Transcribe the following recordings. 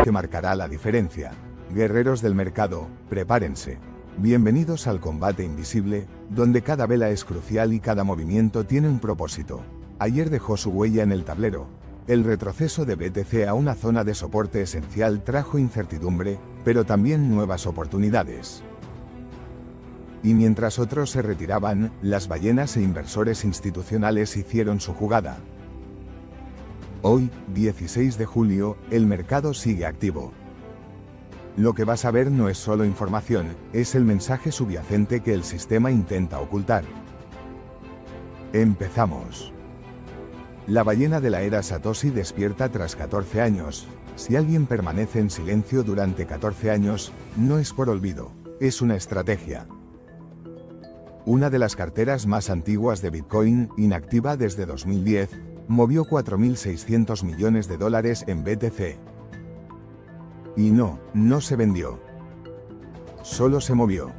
que marcará la diferencia. Guerreros del mercado, prepárense. Bienvenidos al combate invisible, donde cada vela es crucial y cada movimiento tiene un propósito. Ayer dejó su huella en el tablero. El retroceso de BTC a una zona de soporte esencial trajo incertidumbre, pero también nuevas oportunidades. Y mientras otros se retiraban, las ballenas e inversores institucionales hicieron su jugada. Hoy, 16 de julio, el mercado sigue activo. Lo que vas a ver no es solo información, es el mensaje subyacente que el sistema intenta ocultar. Empezamos. La ballena de la era Satoshi despierta tras 14 años. Si alguien permanece en silencio durante 14 años, no es por olvido, es una estrategia. Una de las carteras más antiguas de Bitcoin, inactiva desde 2010, movió $4.600 millones en BTC. Y no se vendió. Solo se movió.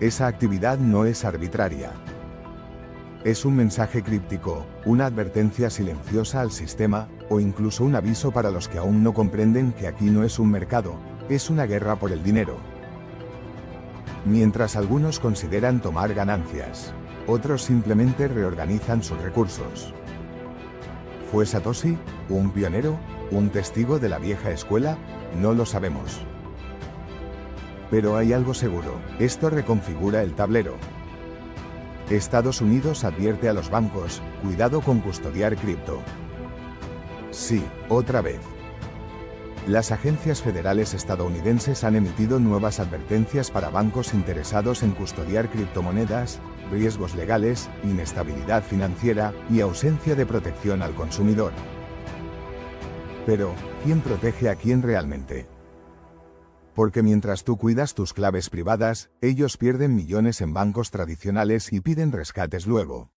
Esa actividad no es arbitraria. Es un mensaje críptico, una advertencia silenciosa al sistema, o incluso un aviso para los que aún no comprenden que aquí no es un mercado, es una guerra por el dinero. Mientras algunos consideran tomar ganancias, otros simplemente reorganizan sus recursos. ¿Fue Satoshi un pionero? ¿Un testigo de la vieja escuela? No lo sabemos. Pero hay algo seguro, esto reconfigura el tablero. Estados Unidos advierte a los bancos, cuidado con custodiar cripto. Sí, otra vez. Las agencias federales estadounidenses han emitido nuevas advertencias para bancos interesados en custodiar criptomonedas, riesgos legales, inestabilidad financiera y ausencia de protección al consumidor. Pero, ¿quién protege a quién realmente? Porque mientras tú cuidas tus claves privadas, ellos pierden millones en bancos tradicionales y piden rescates luego.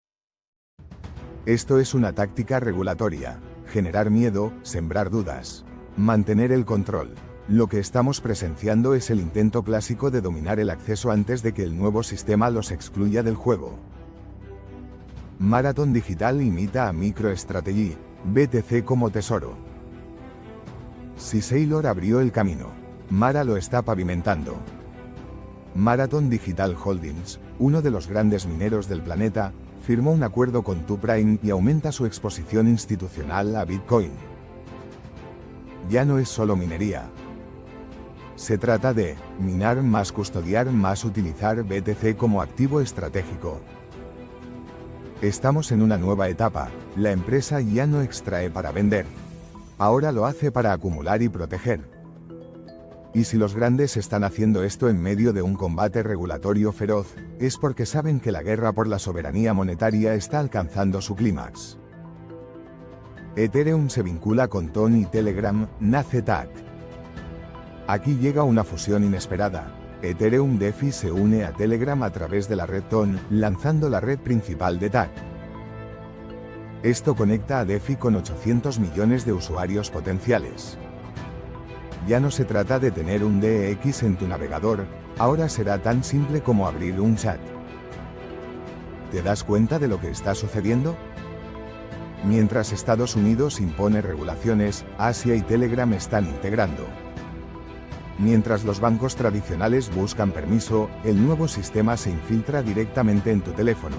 Esto es una táctica regulatoria. Generar miedo, sembrar dudas. Mantener el control. Lo que estamos presenciando es el intento clásico de dominar el acceso antes de que el nuevo sistema los excluya del juego. Marathon Digital imita a MicroStrategy, BTC como tesoro. Si Saylor abrió el camino, Mara lo está pavimentando. Marathon Digital Holdings, uno de los grandes mineros del planeta, firmó un acuerdo con Two-Prime y aumenta su exposición institucional a Bitcoin. Ya no es solo minería. Se trata de minar más, custodiar más, utilizar BTC como activo estratégico. Estamos en una nueva etapa, la empresa ya no extrae para vender. Ahora lo hace para acumular y proteger. Y si los grandes están haciendo esto en medio de un combate regulatorio feroz, es porque saben que la guerra por la soberanía monetaria está alcanzando su clímax. Ethereum se vincula con TON y Telegram, nace TAC. Aquí llega una fusión inesperada. Ethereum DeFi se une a Telegram a través de la red TON, lanzando la red principal de TAC. Esto conecta a DeFi con 800 millones de usuarios potenciales. Ya no se trata de tener un DEX en tu navegador, ahora será tan simple como abrir un chat. ¿Te das cuenta de lo que está sucediendo? Mientras Estados Unidos impone regulaciones, Asia y Telegram están integrando. Mientras los bancos tradicionales buscan permiso, el nuevo sistema se infiltra directamente en tu teléfono.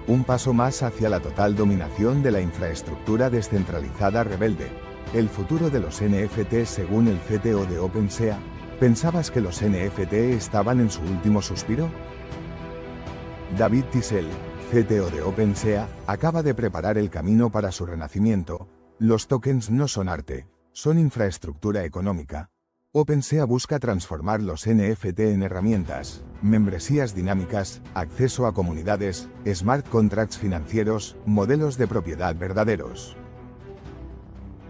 Un paso más hacia la total dominación de la infraestructura descentralizada rebelde. El futuro de los NFT según el CTO de OpenSea. ¿Pensabas que los NFT estaban en su último suspiro? David Tissell, CTO de OpenSea, acaba de preparar el camino para su renacimiento. Los tokens no son arte, son infraestructura económica. OpenSea busca transformar los NFT en herramientas, membresías dinámicas, acceso a comunidades, smart contracts financieros, modelos de propiedad verdaderos.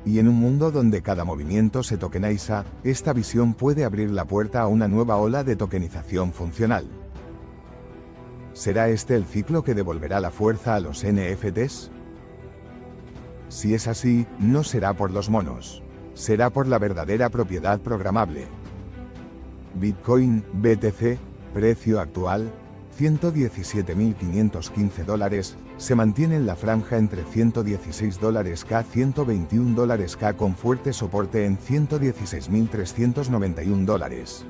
Y en un mundo donde cada movimiento se tokeniza, esta visión puede abrir la puerta a una nueva ola de tokenización funcional. ¿Será este el ciclo que devolverá la fuerza a los NFTs? Si es así, no será por los monos. Será por la verdadera propiedad programable. Bitcoin, BTC, precio actual, $117.515, se mantiene en la franja entre $116K y $121K con fuerte soporte en $116.391.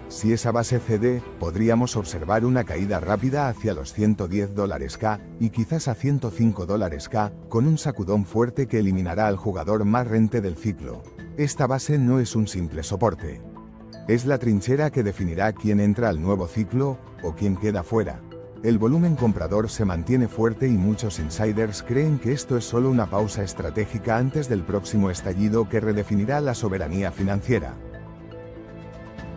Si esa base cede, podríamos observar una caída rápida hacia los $110K y quizás a $105K, con un sacudón fuerte que eliminará al jugador más rente del ciclo. Esta base no es un simple soporte. Es la trinchera que definirá quién entra al nuevo ciclo, o quién queda fuera. El volumen comprador se mantiene fuerte y muchos insiders creen que esto es solo una pausa estratégica antes del próximo estallido que redefinirá la soberanía financiera.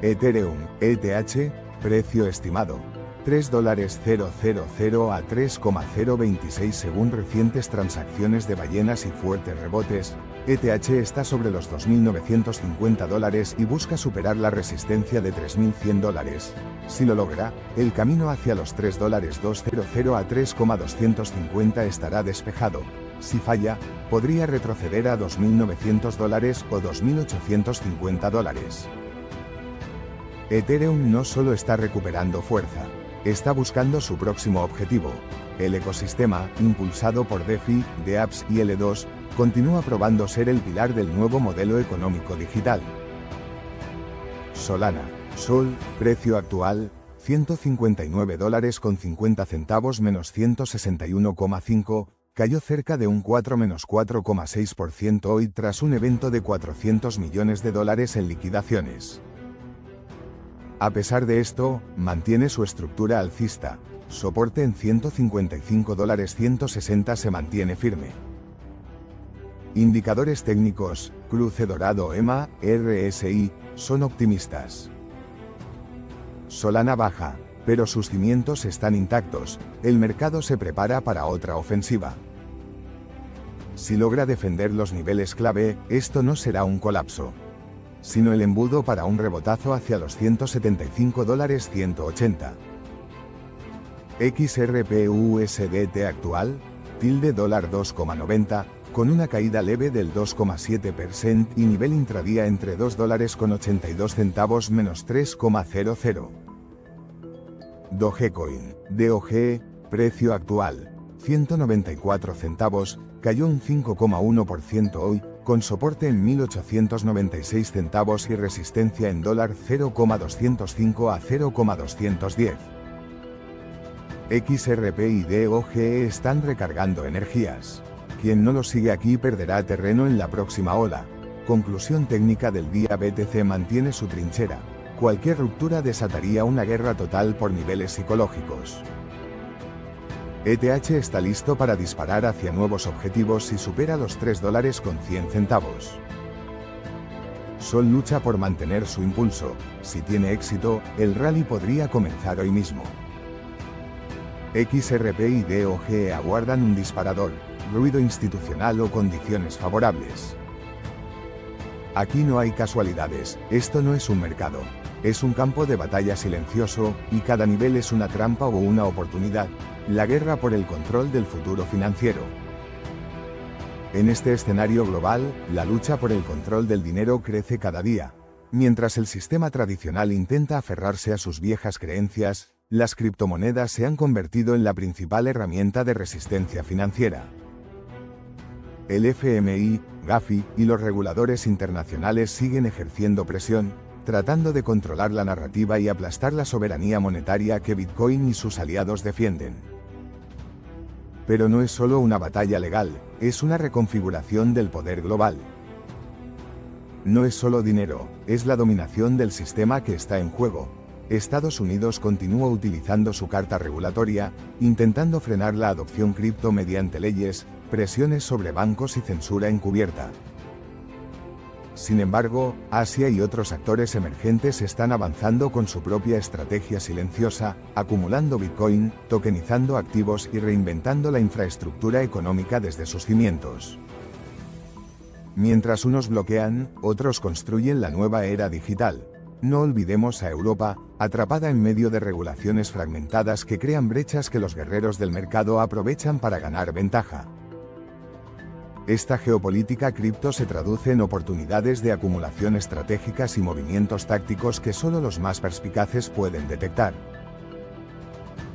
Ethereum, ETH, precio estimado, $3.000 a 3,026 según recientes transacciones de ballenas y fuertes rebotes. ETH está sobre los $2.950 y busca superar la resistencia de $3.100. Si lo logra, el camino hacia los $3.200 a 3,250 estará despejado. Si falla, podría retroceder a $2.900 o $2.850. Ethereum no solo está recuperando fuerza, está buscando su próximo objetivo. El ecosistema, impulsado por DeFi, dApps y L2, continúa probando ser el pilar del nuevo modelo económico digital. Solana, Sol, precio actual, $159.50 menos 161,5, cayó cerca de un 4,6% hoy tras un evento de $400 millones en liquidaciones. A pesar de esto, mantiene su estructura alcista, soporte en $155.160 se mantiene firme. Indicadores técnicos, cruce dorado EMA, RSI, son optimistas. Solana baja, pero sus cimientos están intactos, el mercado se prepara para otra ofensiva. Si logra defender los niveles clave, esto no será un colapso, sino el embudo para un rebotazo hacia los $175.180. XRP-USDT actual, $2,90, con una caída leve del 2,7% y nivel intradía entre $2.82 menos 3,00. Dogecoin, DOG, precio actual, 194 centavos, cayó un 5,1% hoy, con soporte en 1.896 centavos y resistencia en $0,205 a 0,210. XRP y DOG están recargando energías. Quien no lo sigue aquí perderá terreno en la próxima ola. Conclusión técnica del día: BTC mantiene su trinchera. Cualquier ruptura desataría una guerra total por niveles psicológicos. ETH está listo para disparar hacia nuevos objetivos si supera los $3.100. Sol lucha por mantener su impulso. Si tiene éxito, el rally podría comenzar hoy mismo. XRP y DOG aguardan un disparador, ruido institucional o condiciones favorables. Aquí no hay casualidades, esto no es un mercado. Es un campo de batalla silencioso, y cada nivel es una trampa o una oportunidad, la guerra por el control del futuro financiero. En este escenario global, la lucha por el control del dinero crece cada día. Mientras el sistema tradicional intenta aferrarse a sus viejas creencias, las criptomonedas se han convertido en la principal herramienta de resistencia financiera. El FMI, Gafi y los reguladores internacionales siguen ejerciendo presión, tratando de controlar la narrativa y aplastar la soberanía monetaria que Bitcoin y sus aliados defienden. Pero no es solo una batalla legal, es una reconfiguración del poder global. No es solo dinero, es la dominación del sistema que está en juego. Estados Unidos continúa utilizando su carta regulatoria, intentando frenar la adopción cripto mediante leyes, presiones sobre bancos y censura encubierta. Sin embargo, Asia y otros actores emergentes están avanzando con su propia estrategia silenciosa, acumulando Bitcoin, tokenizando activos y reinventando la infraestructura económica desde sus cimientos. Mientras unos bloquean, otros construyen la nueva era digital. No olvidemos a Europa, atrapada en medio de regulaciones fragmentadas que crean brechas que los guerreros del mercado aprovechan para ganar ventaja. Esta geopolítica cripto se traduce en oportunidades de acumulación estratégicas y movimientos tácticos que solo los más perspicaces pueden detectar.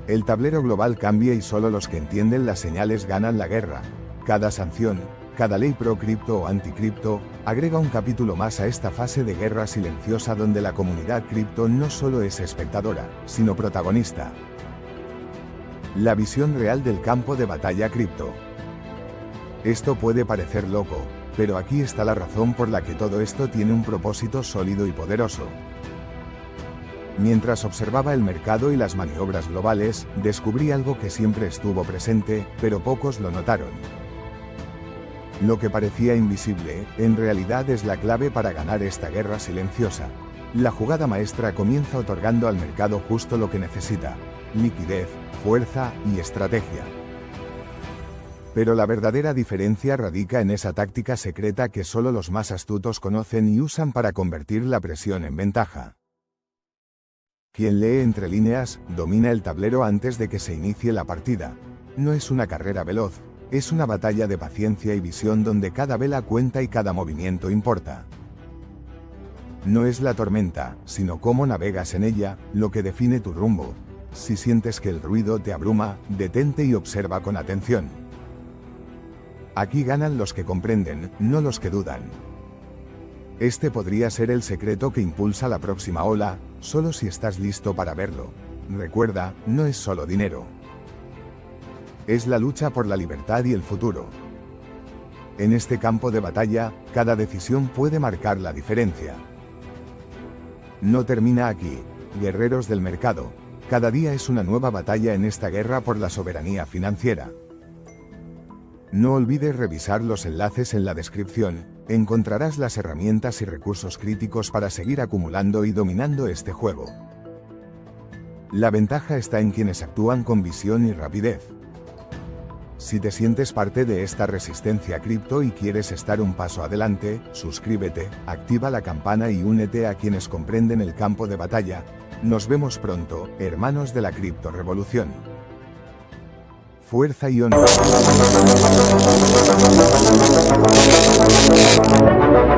El tablero global cambia y solo los que entienden las señales ganan la guerra. Cada sanción, cada ley pro-cripto o anti-cripto, agrega un capítulo más a esta fase de guerra silenciosa donde la comunidad cripto no solo es espectadora, sino protagonista. La visión real del campo de batalla cripto. Esto puede parecer loco, pero aquí está la razón por la que todo esto tiene un propósito sólido y poderoso. Mientras observaba el mercado y las maniobras globales, descubrí algo que siempre estuvo presente, pero pocos lo notaron. Lo que parecía invisible, en realidad es la clave para ganar esta guerra silenciosa. La jugada maestra comienza otorgando al mercado justo lo que necesita: liquidez, fuerza y estrategia. Pero la verdadera diferencia radica en esa táctica secreta que solo los más astutos conocen y usan para convertir la presión en ventaja. Quien lee entre líneas, domina el tablero antes de que se inicie la partida. No es una carrera veloz, es una batalla de paciencia y visión donde cada vela cuenta y cada movimiento importa. No es la tormenta, sino cómo navegas en ella, lo que define tu rumbo. Si sientes que el ruido te abruma, detente y observa con atención. Aquí ganan los que comprenden, no los que dudan. Este podría ser el secreto que impulsa la próxima ola, solo si estás listo para verlo. Recuerda, no es solo dinero. Es la lucha por la libertad y el futuro. En este campo de batalla, cada decisión puede marcar la diferencia. No termina aquí, guerreros del mercado. Cada día es una nueva batalla en esta guerra por la soberanía financiera. No olvides revisar los enlaces en la descripción, encontrarás las herramientas y recursos críticos para seguir acumulando y dominando este juego. La ventaja está en quienes actúan con visión y rapidez. Si te sientes parte de esta resistencia cripto y quieres estar un paso adelante, suscríbete, activa la campana y únete a quienes comprenden el campo de batalla. Nos vemos pronto, hermanos de la cripto revolución. Fuerza y honor.